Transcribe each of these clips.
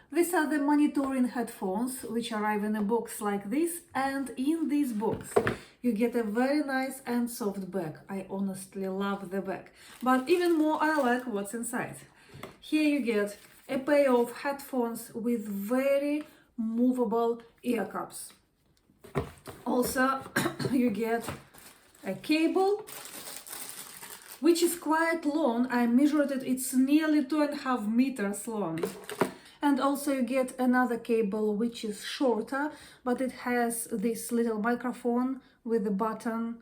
These are the monitoring headphones, which arrive in a box like this, and in this box you get a very nice and soft bag. I honestly love the bag, but even more I like what's inside. Here you get a pair of headphones with very movable ear cups. Also, you get a cable, which is quite long. I measured it, it's nearly 2.5 meters long. And also you get another cable which is shorter, but it has this little microphone with a button.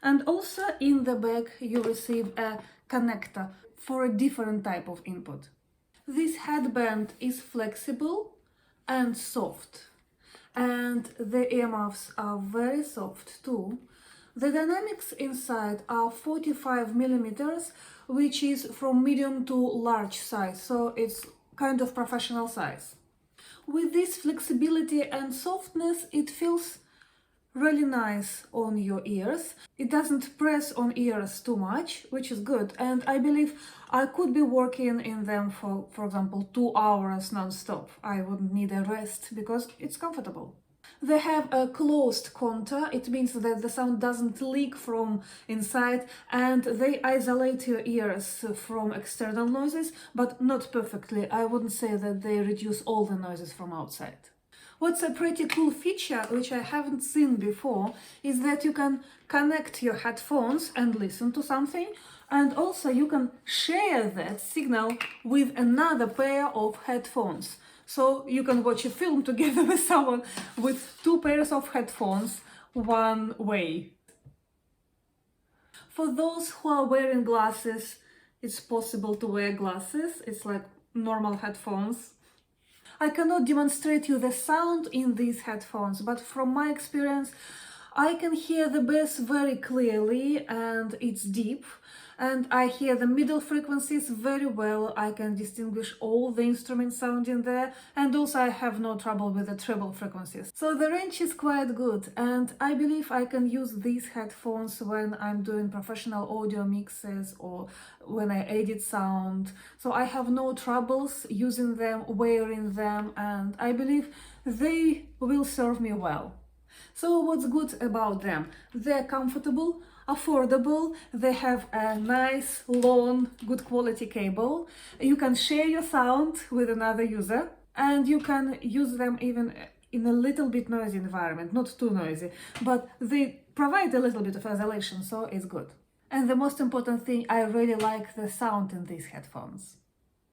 And also in the bag you receive a connector for a different type of input. This headband is flexible and soft, and the earmuffs are very soft too. The dynamics inside are 45 millimeters, which is from medium to large size, so it's kind of professional size. With this flexibility and softness, it feels really nice on your ears. It doesn't press on ears too much, which is good, and I believe I could be working in them for example, 2 hours non-stop. I wouldn't need a rest because it's comfortable. They have a closed contour, it means that the sound doesn't leak from inside, and they isolate your ears from external noises, but not perfectly. I wouldn't say that they reduce all the noises from outside. What's a pretty cool feature, which I haven't seen before, is that you can connect your headphones and listen to something, and also you can share that signal with another pair of headphones. So you can watch a film together with someone with 2 pairs of headphones one way. For those who are wearing glasses, it's possible to wear glasses. It's like normal headphones. I cannot demonstrate you the sound in these headphones, but from my experience, I can hear the bass very clearly and it's deep, and I hear the middle frequencies very well. I can distinguish all the instrument sound in there, and also I have no trouble with the treble frequencies. So the range is quite good, and I believe I can use these headphones when I'm doing professional audio mixes or when I edit sound. So I have no troubles using them, wearing them, and I believe they will serve me well. So what's good about them? They're comfortable, affordable, they have a nice, long, good quality cable. You can share your sound with another user, and you can use them even in a little bit noisy environment, not too noisy, but they provide a little bit of isolation, so it's good. And the most important thing, I really like the sound in these headphones.